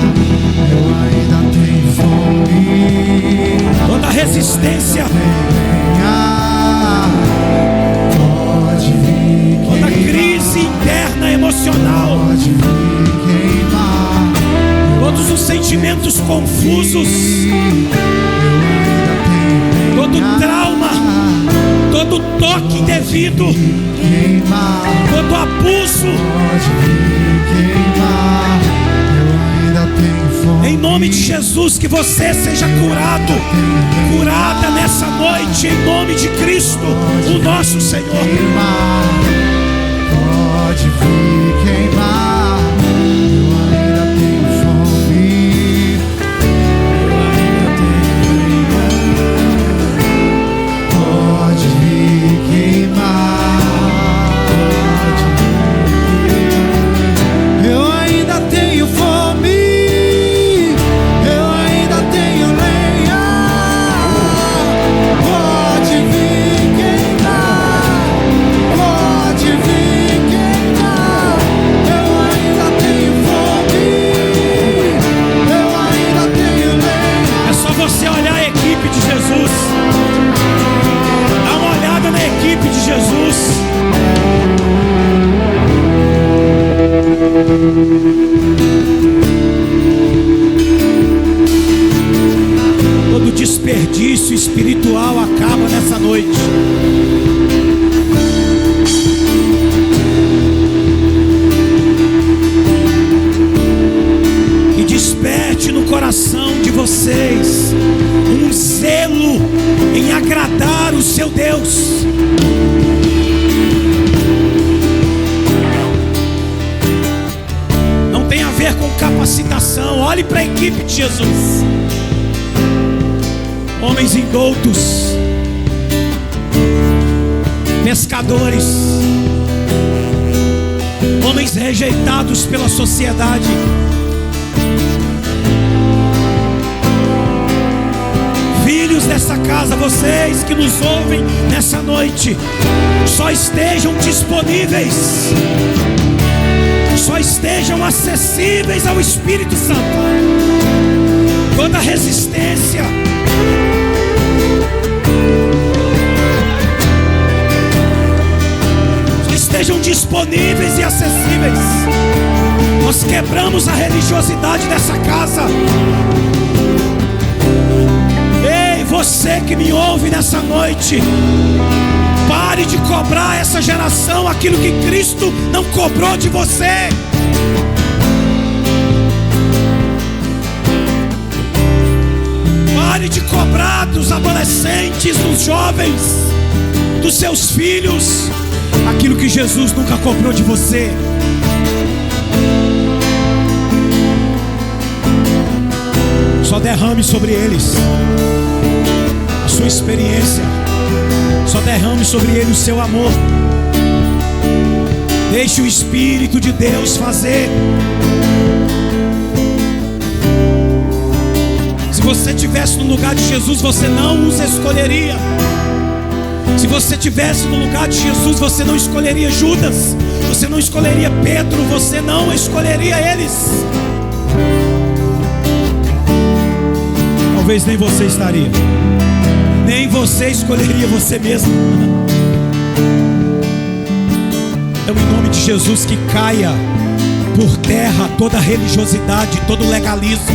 C: Eu ainda tenho fome.
B: Toda resistência, toda crise interna emocional, todos os sentimentos confusos, todo trauma, todo toque indevido, todo abuso, em nome de Jesus, que você seja curado, curada nessa noite, em nome de Cristo, o nosso Senhor.
C: Pode vir queimar, eu ainda tenho fome, eu ainda tenho lenha. Pode vir queimar, eu ainda tenho fome, eu ainda tenho lenha. Pode vir queimar, pode vir queimar. Eu ainda tenho fome, eu ainda tenho lenha.
B: É só você olhar a equipe de Jesus. Dá uma olhada na equipe de Jesus. Todo desperdício espiritual acaba nessa noite. E desperte no coração de vocês um zelo em agradar o seu Deus. Não tem a ver com capacitação. Olhe para a equipe de Jesus. Homens indoutos, pescadores, homens rejeitados pela sociedade, filhos dessa casa, vocês que nos ouvem nessa noite, só estejam disponíveis, só estejam acessíveis ao Espírito Santo. Toda resistência, só estejam disponíveis e acessíveis. Nós quebramos a religiosidade dessa casa. Ei, você que me ouve nessa noite, Pare de cobrar essa geração aquilo que Cristo não cobrou de você. Pare de cobrar dos adolescentes, dos jovens, dos seus filhos, aquilo que Jesus nunca cobrou de você. Só derrame sobre eles a sua experiência. Só derrame sobre eles o seu amor. Deixe o Espírito de Deus fazer. Se você estivesse no lugar de Jesus, você não os escolheria. Se você estivesse no lugar de Jesus, você não escolheria Judas, você não escolheria Pedro, você não escolheria eles. Talvez nem você estaria, nem você escolheria você mesmo. Então, em nome de Jesus, que caia por terra toda religiosidade, todo legalismo,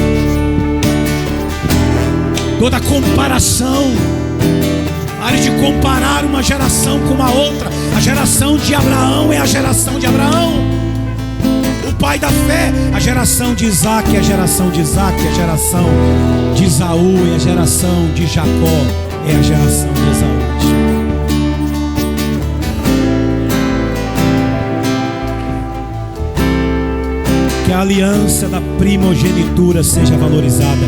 B: toda comparação. Pare de comparar uma geração com uma outra. A geração de Abraão é a geração de Abraão, o pai da fé. A geração de Isaac é a geração de Isaac. A geração de Esaú é a geração de Jacó, é a geração de Esaú. Que a aliança da primogenitura seja valorizada.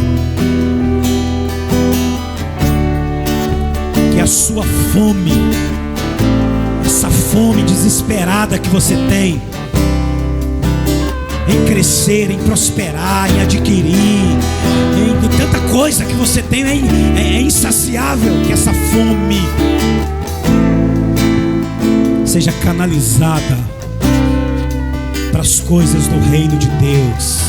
B: Que a sua fome, essa fome desesperada que você tem em crescer, em prosperar, em adquirir, em tanta coisa que você tem, é insaciável. Que essa fome seja canalizada para as coisas do reino de Deus.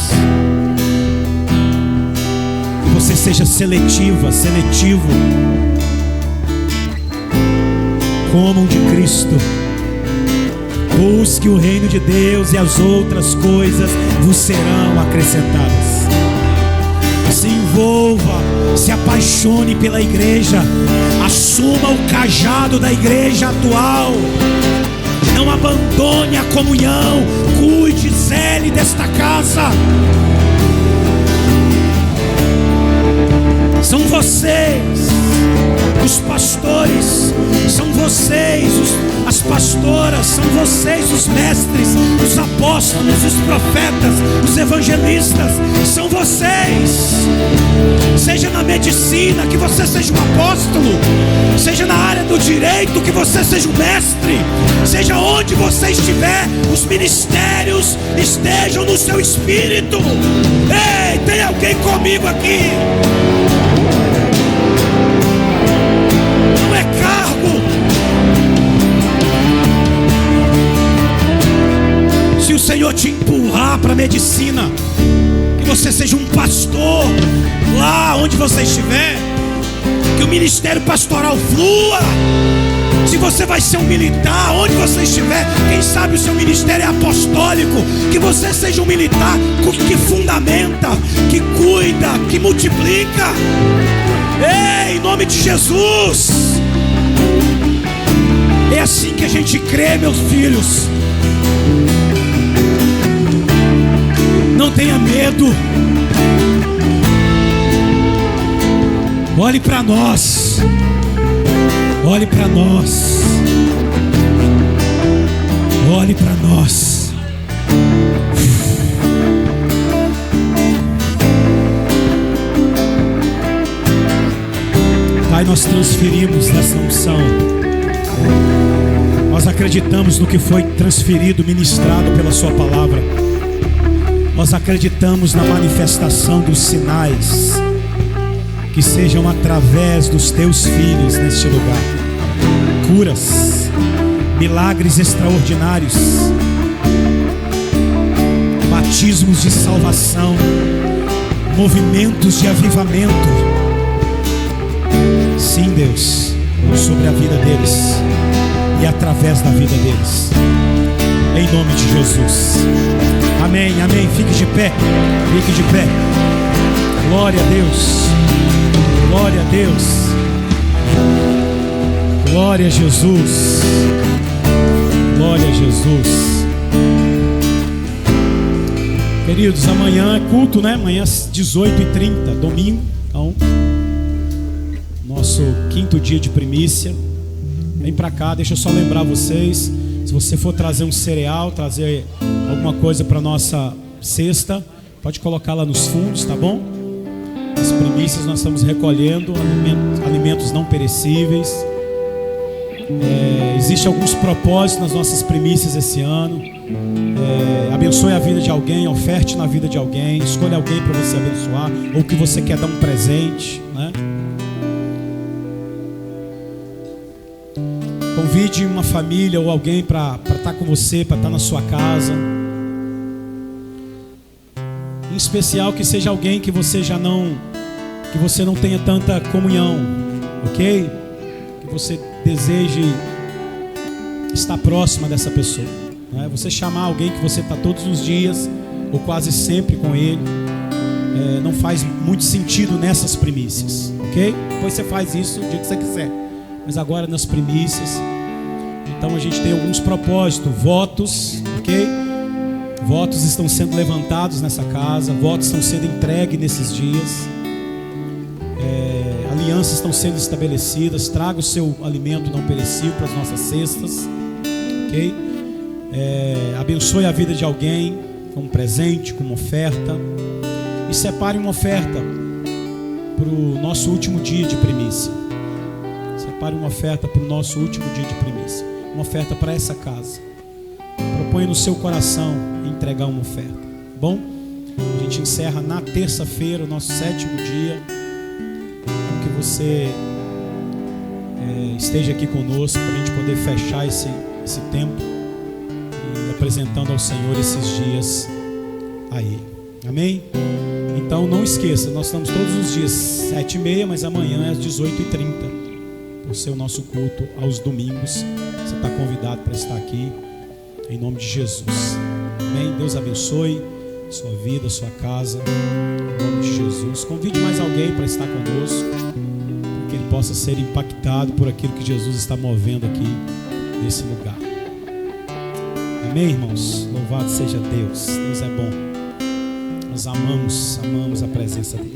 B: Que você seja seletivo como um de Cristo. Busque o reino de Deus e as outras coisas vos serão acrescentadas. Se envolva, se apaixone pela igreja. Assuma o cajado da igreja atual. Não abandone a comunhão. Cuide, zele desta casa. São vocês os pastores, são vocês as pastoras, são vocês os mestres, os apóstolos, os profetas, os evangelistas. São vocês. Seja na medicina, que você seja um apóstolo. Seja na área do direito, que você seja um mestre. Seja onde você estiver, os ministérios estejam no seu espírito. Ei, tem alguém comigo aqui? Não é cargo. Se o Senhor te empurrar para a medicina, que você seja um pastor lá onde você estiver. Que o ministério pastoral flua. Se você vai ser um militar, onde você estiver, quem sabe o seu ministério é apostólico. Que você seja um militar que fundamenta, que cuida, que multiplica. Ei, em nome de Jesus. É assim que a gente crê, meus filhos. Não tenha medo. Olhe para nós. Olhe para nós. Olhe para nós. Pai, nós transferimos essa unção. Nós acreditamos no que foi transferido, ministrado pela sua palavra. Nós acreditamos na manifestação dos sinais que sejam através dos teus filhos neste lugar. Curas, milagres extraordinários, batismos de salvação, movimentos de avivamento. Sim, Deus, sobre a vida deles e através da vida deles. Em nome de Jesus. Amém, amém. Fique de pé. Fique de pé. Glória a Deus. Glória a Deus. Glória a Jesus. Glória a Jesus. Queridos, amanhã é culto, né? Amanhã às 18h30, domingo. Então, nosso 5º dia de primícia. Vem pra cá, deixa eu só lembrar vocês. Se você for trazer um cereal, trazer alguma coisa para nossa cesta, pode colocar lá nos fundos, tá bom? As primícias nós estamos recolhendo, alimentos não perecíveis. Existem alguns propósitos nas nossas primícias esse ano. Abençoe a vida de alguém, oferte na vida de alguém, escolha alguém para você abençoar, ou que você quer dar um presente, né? Convide uma família ou alguém para estar com você, para estar na sua casa. Em especial que seja alguém que você não tenha tanta comunhão, ok? Que você deseje estar próxima dessa pessoa, né? Você chamar alguém que você está todos os dias ou quase sempre com ele, não faz muito sentido nessas primícias, ok? Depois você faz isso o dia que você quiser, mas agora nas primícias. Então a gente tem alguns propósitos, votos, ok? Votos estão sendo levantados nessa casa, votos estão sendo entregues nesses dias, alianças estão sendo estabelecidas. Traga o seu alimento não perecível para as nossas cestas, ok? Abençoe a vida de alguém com um presente, com uma oferta, e separe uma oferta para o nosso último dia de primícia. Separe uma oferta para o nosso último dia de primícia, uma oferta para essa casa. Proponha no seu coração entregar uma oferta, tá bom? A gente encerra na terça-feira o nosso 7º dia. Então que você esteja aqui conosco para a gente poder fechar esse tempo e apresentando ao Senhor esses dias a Ele. Amém? Então não esqueça, nós estamos todos os dias 7h30, mas amanhã é às 18h30. Por ser o nosso culto aos domingos. Você está convidado para estar aqui, em nome de Jesus. Amém? Deus abençoe sua vida, sua casa, em nome de Jesus. Convide mais alguém para estar conosco, para que ele possa ser impactado por aquilo que Jesus está movendo aqui nesse lugar. Amém, irmãos? Louvado seja Deus. Deus é bom. Nós amamos a presença dele.